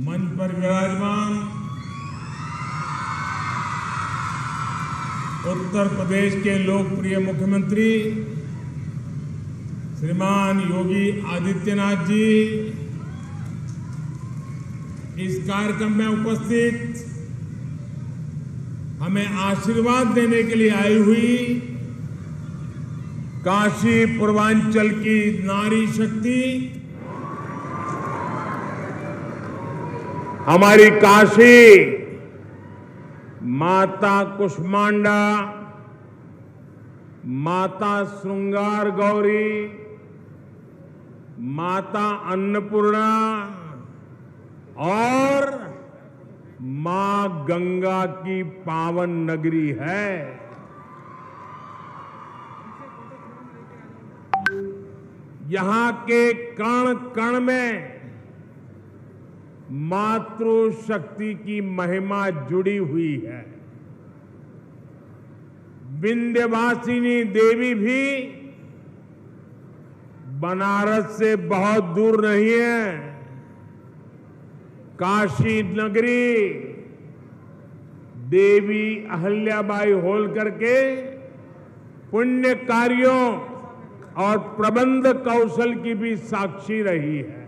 मंच पर विराजमान उत्तर प्रदेश के लोकप्रिय मुख्यमंत्री श्रीमान योगी आदित्यनाथ जी, इस कार्यक्रम में उपस्थित हमें आशीर्वाद देने के लिए आई हुई काशी पूर्वांचल की नारी शक्ति, हमारी काशी माता कुष्मांडा, माता श्रृंगार गौरी, माता अन्नपूर्णा और मां गंगा की पावन नगरी है। यहां के कण कण में मातृशक्ति की महिमा जुड़ी हुई है। विंध्यवासिनी देवी भी बनारस से बहुत दूर नहीं है। काशी नगरी देवी अहल्याबाई होलकर के पुण्य कार्यों और प्रबंध कौशल की भी साक्षी रही है।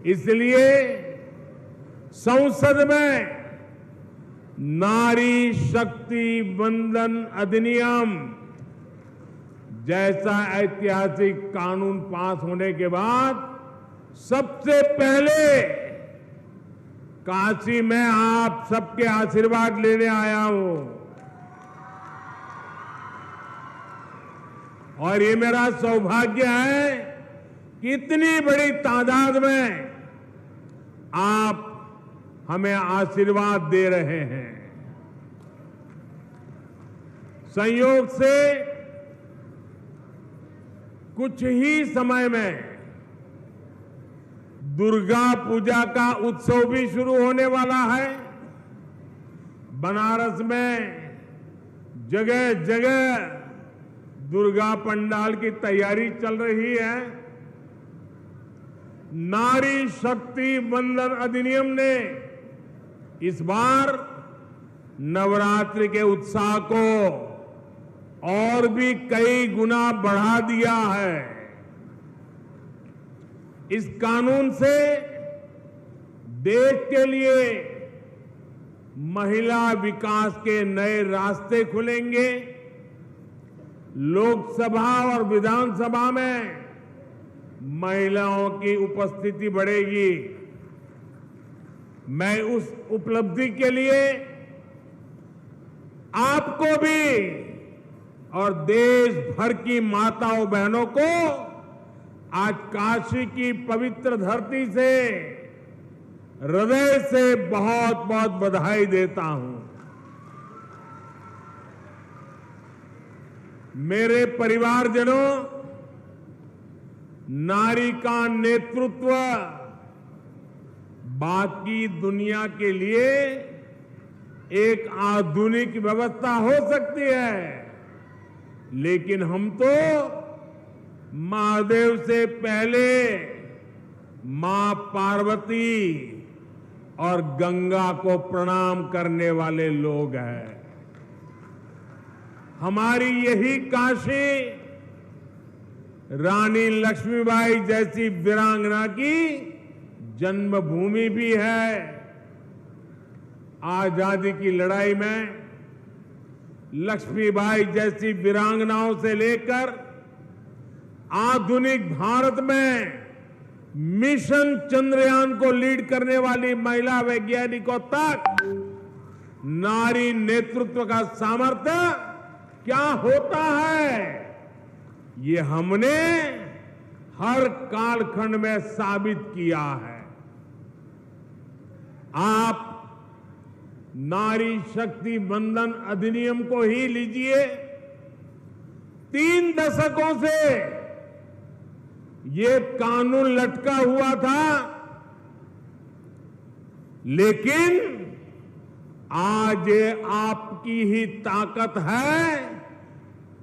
इसलिए संसद में नारी शक्ति वंदन अधिनियम जैसा ऐतिहासिक कानून पास होने के बाद सबसे पहले काशी में आप सबके आशीर्वाद लेने आया हूं और ये मेरा सौभाग्य है कि इतनी बड़ी तादाद में आप हमें आशीर्वाद दे रहे हैं। संयोग से कुछ ही समय में दुर्गा पूजा का उत्सव भी शुरू होने वाला है। बनारस में जगह जगह दुर्गा पंडाल की तैयारी चल रही है। नारी शक्ति वंदन अधिनियम ने इस बार नवरात्रि के उत्साह को और भी कई गुना बढ़ा दिया है। इस कानून से देश के लिए महिला विकास के नए रास्ते खुलेंगे। लोकसभा और विधानसभा में महिलाओं की उपस्थिति बढ़ेगी। मैं उस उपलब्धि के लिए आपको भी और देश भर की माताओं बहनों को आज काशी की पवित्र धरती से हृदय से बहुत बहुत बधाई देता हूं। मेरे परिवारजनों, नारी का नेतृत्व बाकी दुनिया के लिए एक आधुनिक व्यवस्था हो सकती है, लेकिन हम तो महादेव से पहले मां पार्वती और गंगा को प्रणाम करने वाले लोग हैं। हमारी यही काशी रानी लक्ष्मीबाई जैसी वीरांगना की जन्मभूमि भी है। आजादी की लड़ाई में लक्ष्मीबाई जैसी वीरांगनाओं से लेकर आधुनिक भारत में मिशन चंद्रयान को लीड करने वाली महिला वैज्ञानिकों तक नारी नेतृत्व का सामर्थ्य क्या होता है, ये हमने हर कालखंड में साबित किया है। आप नारी शक्ति वंदन अधिनियम को ही लीजिए। 3 दशकों से ये कानून लटका हुआ था, लेकिन आज ये आपकी ही ताकत है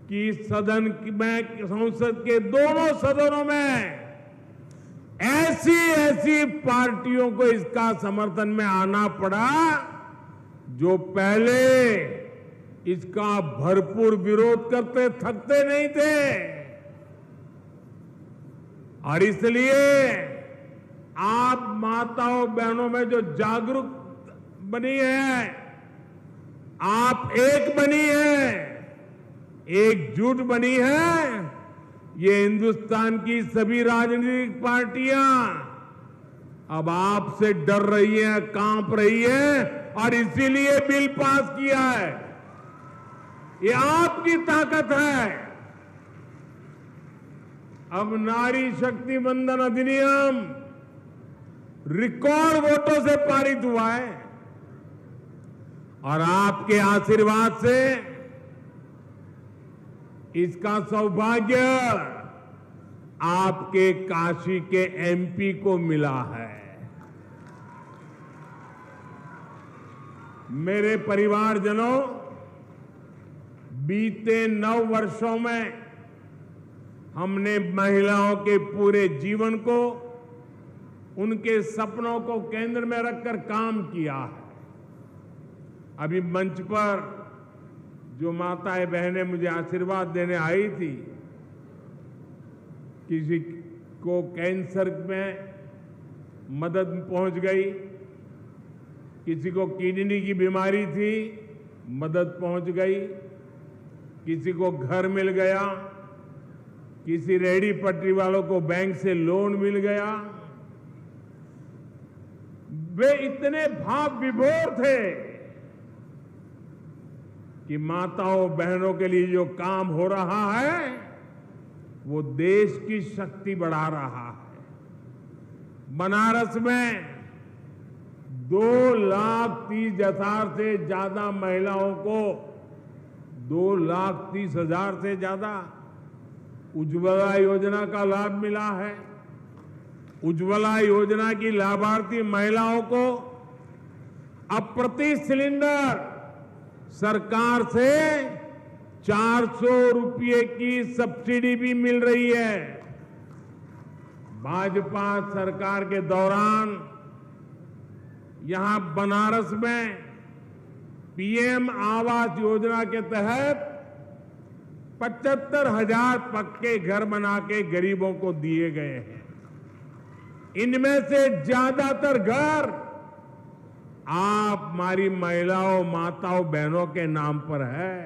कि सदन में, संसद के दोनों सदनों में ऐसी ऐसी पार्टियों को इसका समर्थन में आना पड़ा जो पहले इसका भरपूर विरोध करते थकते नहीं थे। और इसलिए आप माताओं बहनों में जो जागरूक बनी है, आप एक बनी है, एकजुट बनी है, ये हिंदुस्तान की सभी राजनीतिक पार्टियां अब आपसे डर रही हैं, कांप रही हैं और इसीलिए बिल पास किया है। ये आपकी ताकत है। अब नारी शक्ति वंदन अधिनियम रिकॉर्ड वोटों से पारित हुआ है और आपके आशीर्वाद से इसका सौभाग्य आपके काशी के एमपी को मिला है। मेरे परिवारजनों, बीते 9 वर्षों में हमने महिलाओं के पूरे जीवन को, उनके सपनों को केंद्र में रखकर काम किया है। अभी मंच पर जो माताएं बहनें मुझे आशीर्वाद देने आई थी, किसी को कैंसर में मदद पहुंच गई, किसी को किडनी की बीमारी थी, मदद पहुंच गई, किसी को घर मिल गया, किसी रेहड़ी पटरी वालों को बैंक से लोन मिल गया। वे इतने भाव विभोर थे कि माताओं बहनों के लिए जो काम हो रहा है वो देश की शक्ति बढ़ा रहा है। बनारस में 2,30,000 से ज्यादा महिलाओं को 2,30,000 से ज्यादा उज्ज्वला योजना का लाभ मिला है। उज्ज्वला योजना की लाभार्थी महिलाओं को अब प्रति सिलेंडर सरकार से 400 रुपये की सब्सिडी भी मिल रही है। भाजपा सरकार के दौरान यहां बनारस में पीएम आवास योजना के तहत 75,000 पक्के घर बना के गरीबों को दिए गए हैं। इनमें से ज्यादातर घर आप हमारी महिलाओं, माताओं, बहनों के नाम पर है।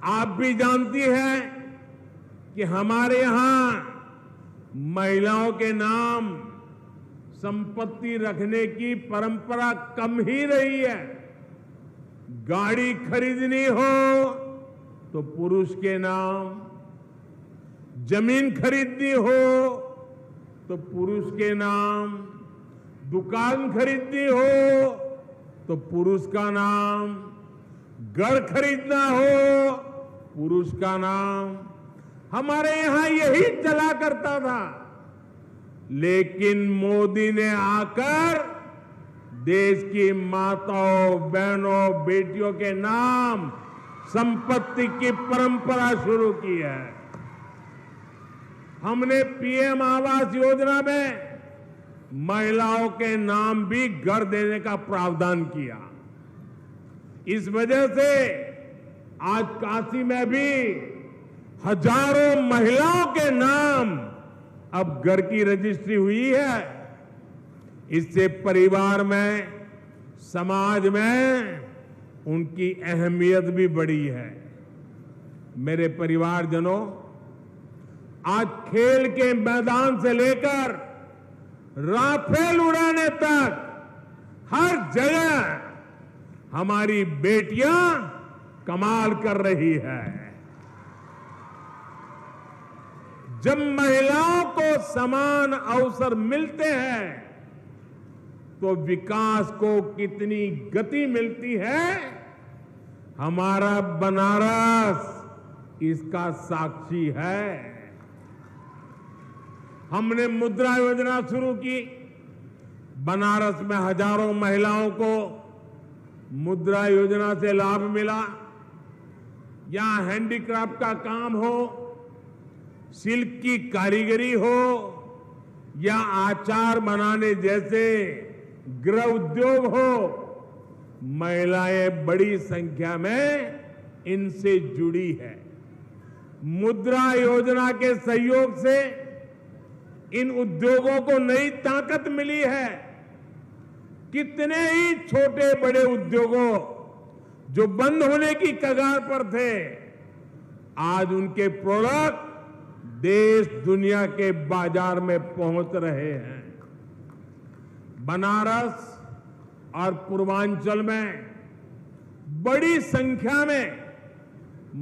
आप भी जानती हैं कि हमारे यहां महिलाओं के नाम संपत्ति रखने की परंपरा कम ही रही है। गाड़ी खरीदनी हो तो पुरुष के नाम, जमीन खरीदनी हो तो पुरुष के नाम, दुकान खरीदनी हो तो पुरुष का नाम, घर खरीदना हो पुरुष का नाम। हमारे यहां यही चला करता था, लेकिन मोदी ने आकर देश की माताओं, बहनों, बेटियों के नाम संपत्ति की परंपरा शुरू की है। हमने पीएम आवास योजना में महिलाओं के नाम भी घर देने का प्रावधान किया। इस वजह से आज काशी में भी हजारों महिलाओं के नाम अब घर की रजिस्ट्री हुई है। इससे परिवार में, समाज में उनकी अहमियत भी बढ़ी है। मेरे परिवारजनों, आज खेल के मैदान से लेकर राफेल उड़ाने तक हर जगह हमारी बेटियां कमाल कर रही है। जब महिलाओं को समान अवसर मिलते हैं तो विकास को कितनी गति मिलती है, हमारा बनारस इसका साक्षी है। हमने मुद्रा योजना शुरू की। बनारस में हजारों महिलाओं को मुद्रा योजना से लाभ मिला। यहां हैंडीक्राफ्ट का काम हो सिल्क की कारीगरी हो या आचार बनाने जैसे गृह उद्योग हो, महिलाएं बड़ी संख्या में इनसे जुड़ी है। मुद्रा योजना के सहयोग से इन उद्योगों को नई ताकत मिली है। कितने ही छोटे बड़े उद्योगों जो बंद होने की कगार पर थे, आज उनके प्रोडक्ट देश दुनिया के बाजार में पहुंच रहे हैं। बनारस और पूर्वांचल में बड़ी संख्या में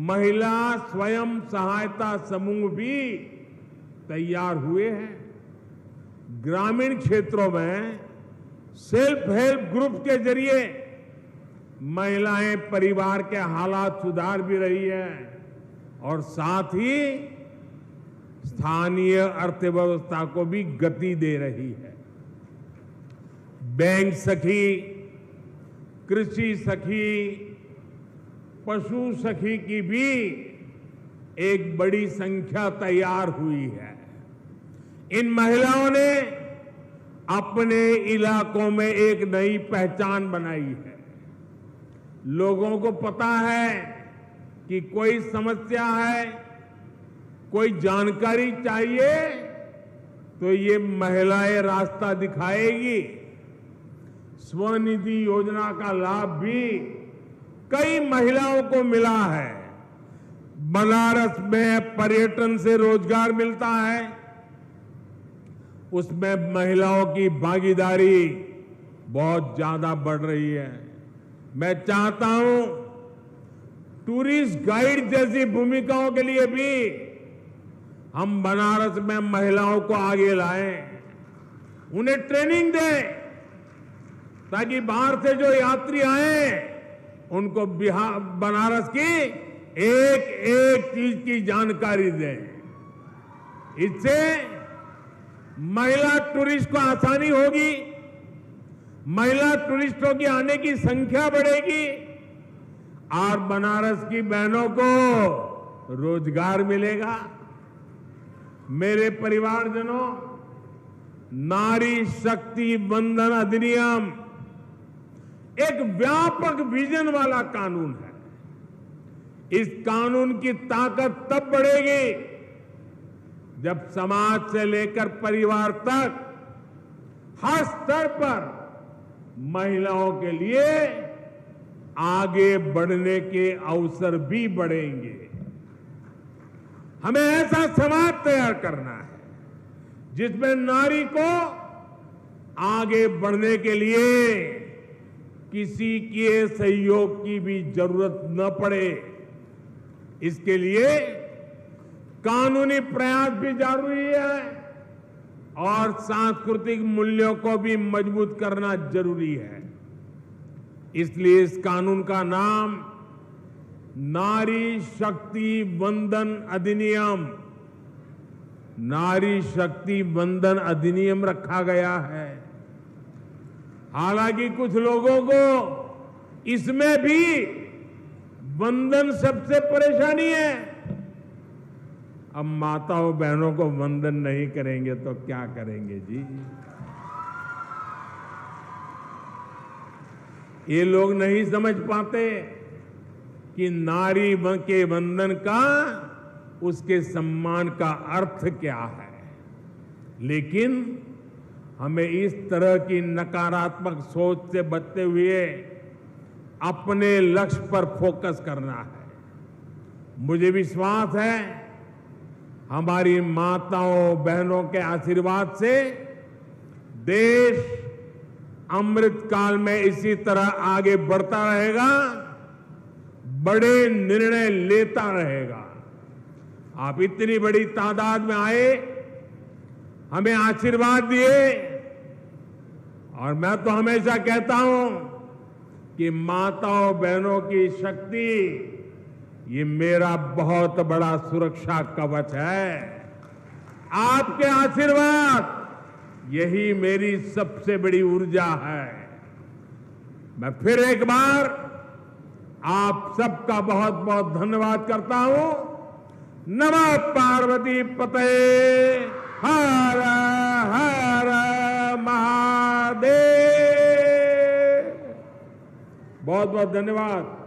महिला स्वयं सहायता समूह भी तैयार हुए हैं। ग्रामीण क्षेत्रों में सेल्फ हेल्प ग्रुप के जरिए महिलाएं परिवार के हालात सुधार भी रही है और साथ ही स्थानीय अर्थव्यवस्था को भी गति दे रही है। बैंक सखी, कृषि सखी, पशु सखी की भी एक बड़ी संख्या तैयार हुई है। इन महिलाओं ने अपने इलाकों में एक नई पहचान बनाई है। लोगों को पता है कि कोई समस्या है, कोई जानकारी चाहिए तो ये महिलाएं रास्ता दिखाएगी। स्वनिधि योजना का लाभ भी कई महिलाओं को मिला है। बनारस में पर्यटन से रोजगार मिलता है, उसमें महिलाओं की भागीदारी बहुत ज्यादा बढ़ रही है। मैं चाहता हूं टूरिस्ट गाइड जैसी भूमिकाओं के लिए भी हम बनारस में महिलाओं को आगे लाएं, उन्हें ट्रेनिंग दें ताकि बाहर से जो यात्री आए उनको बिहार बनारस की एक एक चीज की जानकारी दें। इससे महिला टूरिस्ट को आसानी होगी, महिला टूरिस्टों की आने की संख्या बढ़ेगी और बनारस की बहनों को रोजगार मिलेगा। मेरे परिवारजनों, नारी शक्ति वंदन अधिनियम एक व्यापक विजन वाला कानून है। इस कानून की ताकत तब बढ़ेगी जब समाज से लेकर परिवार तक हर स्तर पर महिलाओं के लिए आगे बढ़ने के अवसर भी बढ़ेंगे। हमें ऐसा समाज तैयार करना है जिसमें नारी को आगे बढ़ने के लिए किसी के सहयोग की भी जरूरत न पड़े। इसके लिए कानूनी प्रयास भी जरूरी है और सांस्कृतिक मूल्यों को भी मजबूत करना जरूरी है। इसलिए इस कानून का नाम नारी शक्ति वंदन अधिनियम, नारी शक्ति वंदन अधिनियम रखा गया है। हालांकि कुछ लोगों को इसमें भी वंदन शब्द से परेशानी है। अब माताओं बहनों को वंदन नहीं करेंगे तो क्या करेंगे जी? ये लोग नहीं समझ पाते कि नारी के वंदन का, उसके सम्मान का अर्थ क्या है। लेकिन हमें इस तरह की नकारात्मक सोच से बचते हुए अपने लक्ष्य पर फोकस करना है। मुझे विश्वास है हमारी माताओं बहनों के आशीर्वाद से देश अमृत काल में इसी तरह आगे बढ़ता रहेगा, बड़े निर्णय लेता रहेगा। आप इतनी बड़ी तादाद में आए, हमें आशीर्वाद दिए और मैं तो हमेशा कहता हूं कि माताओं बहनों की शक्ति ये मेरा बहुत बड़ा सुरक्षा कवच है। आपके आशीर्वाद यही मेरी सबसे बड़ी ऊर्जा है। मैं फिर एक बार आप सबका बहुत बहुत धन्यवाद करता हूं। नमः पार्वती पते, हर हर महादेव। बहुत बहुत धन्यवाद।